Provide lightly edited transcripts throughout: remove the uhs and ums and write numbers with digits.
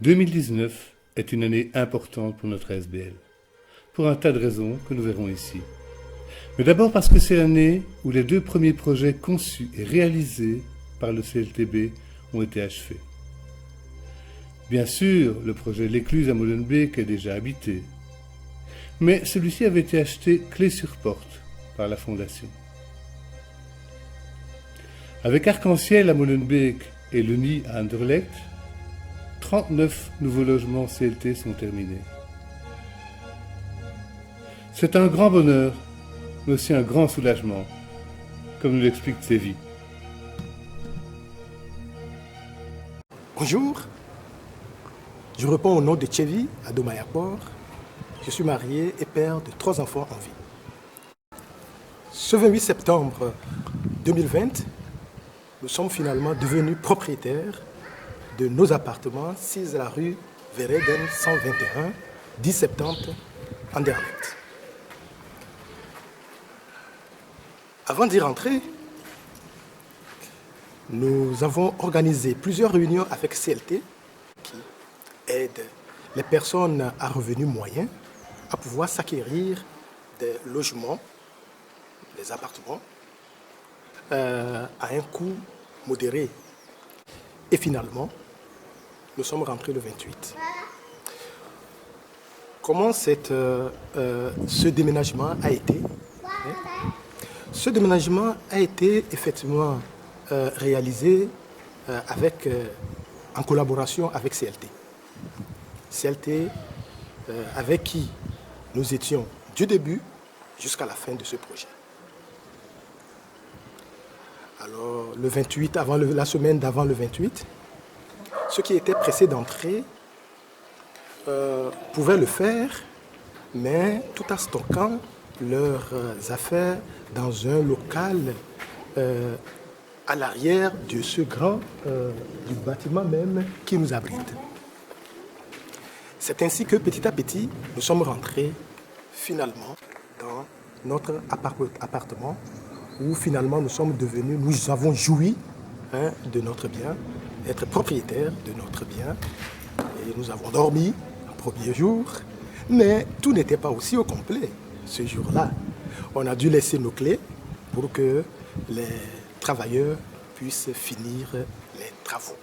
2019 est une année importante pour notre ASBL, pour un tas de raisons que nous verrons ici. Mais d'abord parce que c'est l'année où les 2 premiers projets conçus et réalisés par le CLTB ont été achevés. Bien sûr, le projet L'Écluse à Molenbeek est déjà habité, mais celui-ci avait été acheté clé sur porte par la Fondation. Avec Arc-en-Ciel à Molenbeek et le Nid à Anderlecht, 39 nouveaux logements CLT sont terminés. C'est un grand bonheur, mais aussi un grand soulagement, comme nous l'explique Sévi. Bonjour, je réponds au nom de Tchevi à Domayapor. Je suis marié et père de 3 enfants en vie. Ce 28 septembre 2020, nous sommes finalement devenus propriétaires de nos appartements 6 à la rue Vereden 121, 1070, Anderlecht. Avant d'y rentrer, nous avons organisé plusieurs réunions avec CLT qui aident les personnes à revenus moyens à pouvoir s'acquérir des logements, des appartements, à un coût modéré. Et finalement, nous sommes rentrés le 28. Comment ce déménagement a été? Ce déménagement a été effectivement réalisé en collaboration avec CLT. CLT avec qui nous étions du début jusqu'à la fin de ce projet. Alors, le 28, la semaine d'avant le 28, ceux qui étaient pressés d'entrer pouvaient le faire, mais tout en stockant leurs affaires dans un local à l'arrière de ce grand du bâtiment même qui nous abrite. C'est ainsi que petit à petit, nous sommes rentrés finalement dans notre appartement où finalement nous avons joui de notre bien, être propriétaires de notre bien. Et nous avons dormi le premier jour, mais tout n'était pas aussi au complet ce jour-là. On a dû laisser nos clés pour que les travailleurs puissent finir les travaux.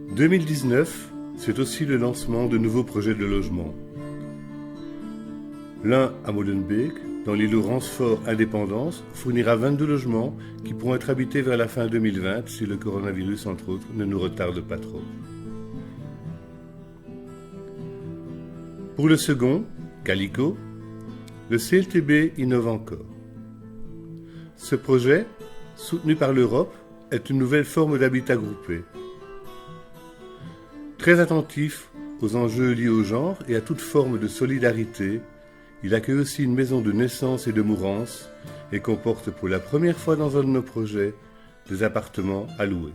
En 2019, c'est aussi le lancement de nouveaux projets de logement. L'un à Molenbeek, dans l'îlot Ransfort Indépendance, fournira 22 logements qui pourront être habités vers la fin 2020 si le coronavirus, entre autres, ne nous retarde pas trop. Pour le second, Calico, le CLTB innove encore. Ce projet, soutenu par l'Europe, est une nouvelle forme d'habitat groupé. Très attentif aux enjeux liés au genre et à toute forme de solidarité, il accueille aussi une maison de naissance et de mourance et comporte pour la première fois dans un de nos projets des appartements à louer.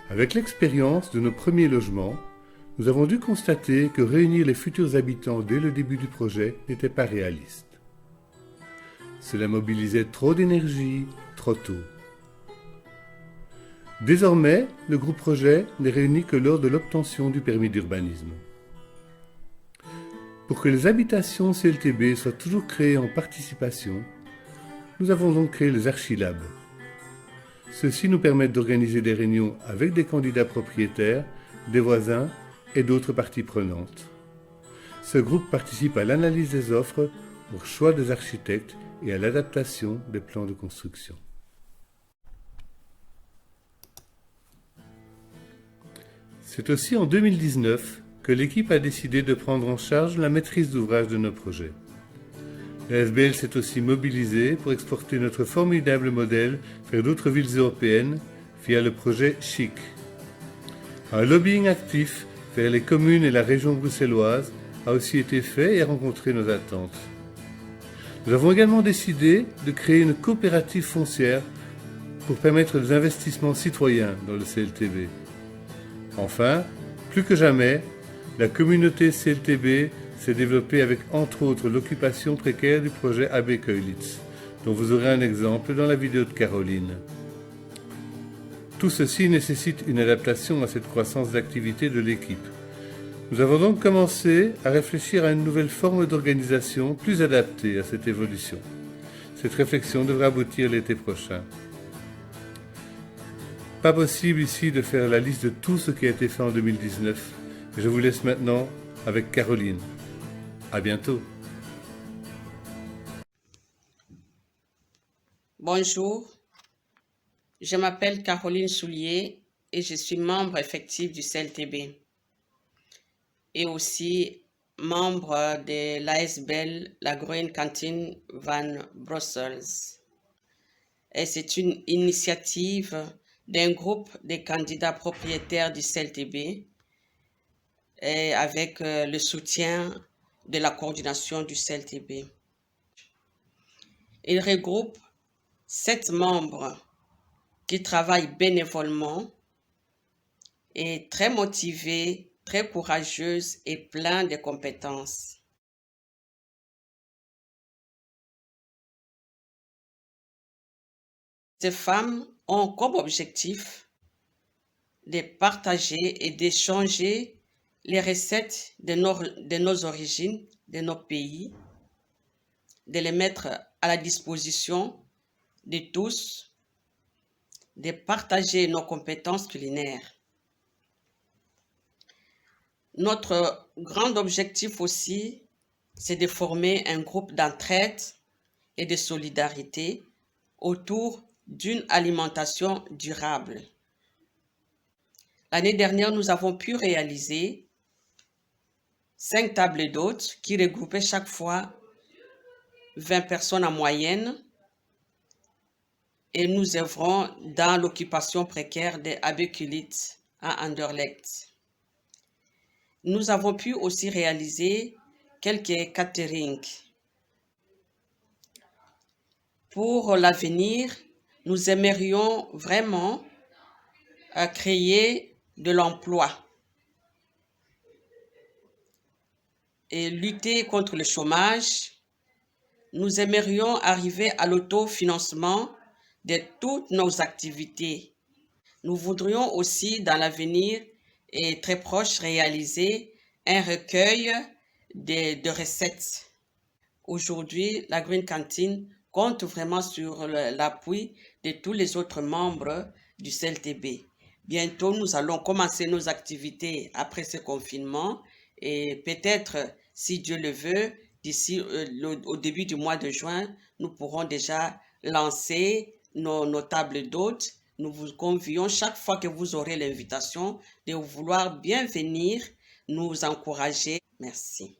Avec l'expérience de nos premiers logements, nous avons dû constater que réunir les futurs habitants dès le début du projet n'était pas réaliste. Cela mobilisait trop d'énergie, trop tôt. Désormais, le groupe projet n'est réuni que lors de l'obtention du permis d'urbanisme. Pour que les habitations CLTB soient toujours créées en participation, nous avons donc créé les Archilabs. Ceux-ci nous permettent d'organiser des réunions avec des candidats propriétaires, des voisins et d'autres parties prenantes. Ce groupe participe à l'analyse des offres, au choix des architectes et à l'adaptation des plans de construction. C'est aussi en 2019 que l'équipe a décidé de prendre en charge la maîtrise d'ouvrage de nos projets. L'ASBL s'est aussi mobilisée pour exporter notre formidable modèle vers d'autres villes européennes via le projet CHIC. Un lobbying actif vers les communes et la région bruxelloise a aussi été fait et a rencontré nos attentes. Nous avons également décidé de créer une coopérative foncière pour permettre des investissements citoyens dans le CLTB. Enfin, plus que jamais, la communauté CLTB s'est développée avec entre autres l'occupation précaire du projet AB Keulitz, dont vous aurez un exemple dans la vidéo de Caroline. Tout ceci nécessite une adaptation à cette croissance d'activité de l'équipe. Nous avons donc commencé à réfléchir à une nouvelle forme d'organisation plus adaptée à cette évolution. Cette réflexion devrait aboutir l'été prochain. Pas possible ici de faire la liste de tout ce qui a été fait en 2019. Je vous laisse maintenant avec Caroline. À bientôt. Bonjour, je m'appelle Caroline Soulier et je suis membre effectif du CLTB et aussi membre de l'ASBEL, la Green Canteen van Brussels. Et c'est une initiative d'un groupe de candidats propriétaires du CLTB et avec le soutien de la coordination du CLTB. Il regroupe 7 membres qui travaillent bénévolement et très motivés, très courageuses et pleins de compétences. Ces femmes ont comme objectif de partager et d'échanger les recettes de nos origines, de nos pays, de les mettre à la disposition de tous, de partager nos compétences culinaires. Notre grand objectif aussi, c'est de former un groupe d'entraide et de solidarité autour d'une alimentation durable. L'année dernière, nous avons pu réaliser 5 tables d'hôtes qui regroupaient chaque fois 20 personnes en moyenne et nous œuvrons dans l'occupation précaire des AB Keulitz à Anderlecht. Nous avons pu aussi réaliser quelques caterings. Pour l'avenir, nous aimerions vraiment créer de l'emploi et lutter contre le chômage. Nous aimerions arriver à l'autofinancement de toutes nos activités. Nous voudrions aussi, dans l'avenir et très proche, réaliser un recueil de recettes. Aujourd'hui, la Green Canteen compte vraiment sur l'appui de tous les autres membres du CLTB. Bientôt, nous allons commencer nos activités après ce confinement et peut-être, si Dieu le veut, d'ici au début du mois de juin, nous pourrons déjà lancer nos tables d'hôtes. Nous vous convions chaque fois que vous aurez l'invitation de vouloir bien venir nous encourager. Merci.